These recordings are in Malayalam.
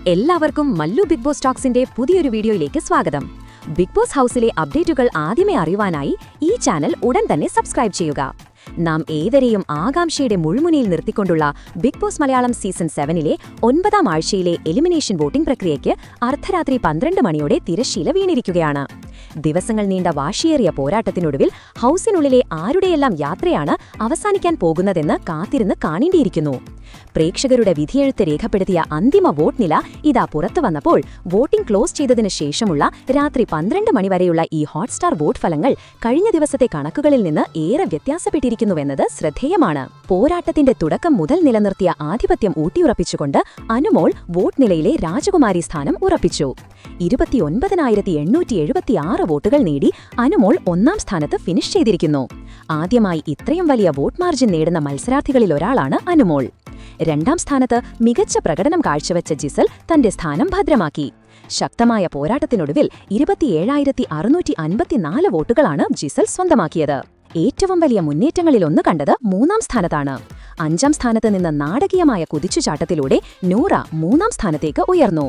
എല്ലാവർക്കും മല്ലു ബിഗ് ബോസ് ടോക്സിന്റെ പുതിയൊരു വീഡിയോയിലേക്ക് സ്വാഗതം. ബിഗ് ബോസ് ഹൗസിലെ അപ്ഡേറ്റുകൾ ആദ്യമേ അറിയുവാനായി ഈ ചാനൽ ഉടൻ തന്നെ സബ്സ്ക്രൈബ് ചെയ്യുക. നാം ഏവരെയും ആകാംക്ഷയുടെ മുൾമുനയിൽ നിർത്തിക്കൊണ്ടുള്ള ബിഗ് ബോസ് മലയാളം സീസൺ 7ലെ 9ാം ആഴ്ചയിലെ എലിമിനേഷൻ വോട്ടിംഗ് പ്രക്രിയയ്ക്ക് അർദ്ധരാത്രി 12 മണിയോടെ തിരശ്ശീല വീണിരിക്കുകയാണ്. ദിവസങ്ങൾ നീണ്ട വാശിയേറിയ പോരാട്ടത്തിനൊടുവിൽ ഹൗസിനുള്ളിലെ ആരുടെയെല്ലാം യാത്രയാണ് അവസാനിക്കാൻ പോകുന്നതെന്ന് കാത്തിരുന്ന് കാണേണ്ടിയിരിക്കുന്നു. പ്രേക്ഷകരുടെ വിധിയെഴുത്ത് രേഖപ്പെടുത്തിയ അന്തിമ വോട്ട് നില ഇതാ പുറത്തു വന്നപ്പോൾ വോട്ടിംഗ് ക്ലോസ് ചെയ്തതിനു ശേഷമുള്ള രാത്രി 12 മണിവരെയുള്ള ഈ ഹോട്ട്സ്റ്റാർ വോട്ട് ഫലങ്ങൾ കഴിഞ്ഞ ദിവസത്തെ കണക്കുകളിൽ നിന്ന് ഏറെ വ്യത്യാസപ്പെട്ടിരിക്കുന്നുവെന്നത് ശ്രദ്ധേയമാണ്. പോരാട്ടത്തിന്റെ തുടക്കം മുതൽ നിലനിർത്തിയ ആധിപത്യം ഊട്ടിയുറപ്പിച്ചുകൊണ്ട് അനുമോൾ വോട്ട് നിലയിലെ രാജകുമാരി സ്ഥാനം ഉറപ്പിച്ചു. 29,876 വോട്ടുകൾ നേടി അനുമോൾ 1ാം സ്ഥാനത്ത് ഫിനിഷ് ചെയ്തിരിക്കുന്നു. ആദ്യമായി ഇത്രയും വലിയ വോട്ട് മാർജിൻ നേടുന്ന മത്സരാർത്ഥികളിലൊരാളാണ് അനുമോൾ. 2ാം സ്ഥാനത്ത് മികച്ച പ്രകടനം കാഴ്ചവെച്ച ജിസൽ തന്റെ സ്ഥാനം ഭദ്രമാക്കി. ശക്തമായ പോരാട്ടത്തിനൊടുവിൽ 27,654 വോട്ടുകളാണ് ജിസൽ സ്വന്തമാക്കിയത്. ഏറ്റവും വലിയ മുന്നേറ്റങ്ങളിലൊന്ന് കണ്ടത് 3ാം സ്ഥാനത്താണ്. 5ാം സ്ഥാനത്ത് നിന്ന് നാടകീയമായ കുതിച്ചുചാട്ടത്തിലൂടെ നൂറ 3ാം സ്ഥാനത്തേക്ക് ഉയർന്നു.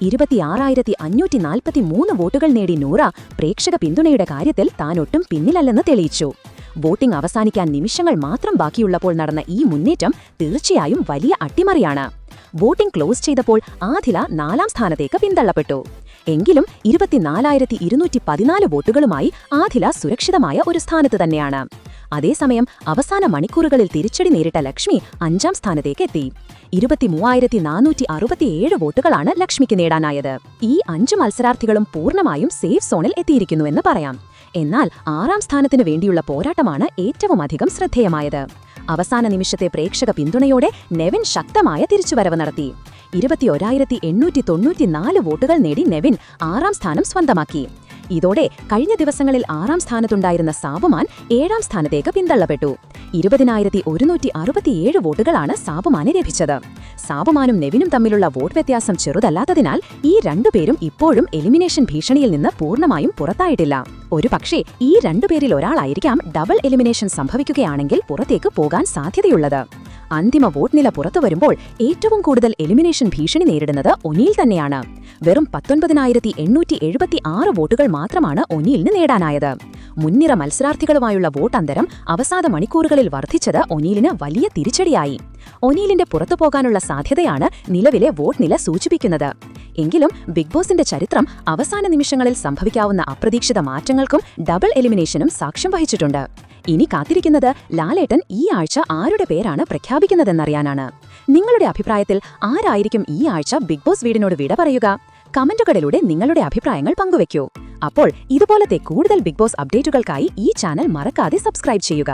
26,543 വോട്ടുകൾ നേടി നൂറ പ്രേക്ഷക പിന്തുണയുടെ കാര്യത്തിൽ താനൊട്ടും പിന്നിലല്ലെന്ന് തെളിയിച്ചു. വോട്ടിംഗ് അവസാനിക്കാൻ നിമിഷങ്ങൾ മാത്രം ബാക്കിയുള്ളപ്പോൾ നടന്ന ഈ മുന്നേറ്റം തീർച്ചയായും വലിയ അട്ടിമറിയാണ്. വോട്ടിംഗ് ക്ലോസ് ചെയ്തപ്പോൾ ആദില 4ാം സ്ഥാനത്തേക്ക് പിന്തള്ളപ്പെട്ടു. എങ്കിലും 24,214 വോട്ടുകളുമായി ആദില സുരക്ഷിതമായ ഒരു സ്ഥാനത്ത് തന്നെയാണ്. അതേസമയം അവസാന മണിക്കൂറുകളിൽ തിരിച്ചടി നേരിട്ട ലക്ഷ്മി 5ാം സ്ഥാനത്തേക്ക് എത്തി. 23,467 വോട്ടുകളാണ് ലക്ഷ്മിക്ക് നേടാനായത്. ഈ 5 മത്സരാർത്ഥികളും പൂർണ്ണമായും സേഫ് സോണിൽ എത്തിയിരിക്കുന്നുവെന്ന് പറയാം. എന്നാൽ 6ാം സ്ഥാനത്തിനു വേണ്ടിയുള്ള പോരാട്ടമാണ് ഏറ്റവും അധികം ശ്രദ്ധേയമായത്. അവസാന നിമിഷത്തെ പ്രേക്ഷക പിന്തുണയോടെ നെവിൻ ശക്തമായ തിരിച്ചുവരവ് നടത്തി. 21,894 വോട്ടുകൾ നേടി നെവിൻ 6ാം സ്ഥാനം സ്വന്തമാക്കി. ഇതോടെ കഴിഞ്ഞ ദിവസങ്ങളിൽ 6ാം സ്ഥാനത്തുണ്ടായിരുന്ന സാബുമാൻ 7ാം സ്ഥാനത്തേക്ക് പിന്തള്ളപ്പെട്ടു. 20,167 വോട്ടുകളാണ് സാബുമാന് ലഭിച്ചത്. സാബുമാനും നെവിനും തമ്മിലുള്ള വോട്ട് വ്യത്യാസം ചെറുതല്ലാത്തതിനാൽ ഈ രണ്ടുപേരും ഇപ്പോഴും എലിമിനേഷൻ ഭീഷണിയിൽ നിന്ന് പൂർണ്ണമായും പുറത്തായിട്ടില്ല. ഒരുപക്ഷേ ഈ രണ്ടുപേരിൽ ഒരാളായിരിക്കാം ഡബിൾ എലിമിനേഷൻ സംഭവിക്കുകയാണെങ്കിൽ പുറത്തേക്ക് പോകാൻ സാധ്യതയുള്ളത്. അന്തിമ വോട്ട് നില പുറത്തുവരുമ്പോൾ ഏറ്റവും കൂടുതൽ എലിമിനേഷൻ ഭീഷണി നേരിടുന്നത് ഒനീൽ തന്നെയാണ്. വെറും 19,876 വോട്ടുകൾ മാത്രമാണ് ഒനീലിന് നേടാനായത്. മുൻനിര മത്സരാർത്ഥികളുമായുള്ള വോട്ടന്തരം അവസാന മണിക്കൂറുകളിൽ വർദ്ധിച്ചത് ഒനീലിന് വലിയ തിരിച്ചടിയായി. ഒനീലിന്റെ പുറത്തുപോകാനുള്ള സാധ്യതയാണ് നിലവിലെ വോട്ട് നില സൂചിപ്പിക്കുന്നത്. എങ്കിലും ബിഗ് ബോസിന്റെ ചരിത്രം അവസാന നിമിഷങ്ങളിൽ സംഭവിക്കാവുന്ന അപ്രതീക്ഷിത മാറ്റങ്ങൾക്കും ഡബിൾ എലിമിനേഷനും സാക്ഷ്യം വഹിച്ചിട്ടുണ്ട്. ഇനി കാത്തിരിക്കുന്നത് ലാലേട്ടൻ ഈ ആഴ്ച ആരുടെ പേരാണ് പ്രഖ്യാപിക്കുന്നതെന്നറിയാനാണ്. നിങ്ങളുടെ അഭിപ്രായത്തിൽ ആരായിരിക്കും ഈ ആഴ്ച ബിഗ് ബോസ് വീടിനോട് വിട പറയുക? കമന്റുകളിലൂടെ നിങ്ങളുടെ അഭിപ്രായങ്ങൾ പങ്കുവയ്ക്കൂ. അപ്പോൾ ഇതുപോലത്തെ കൂടുതൽ ബിഗ് ബോസ് അപ്ഡേറ്റുകൾക്കായി ഈ ചാനൽ മറക്കാതെ സബ്സ്ക്രൈബ് ചെയ്യുക.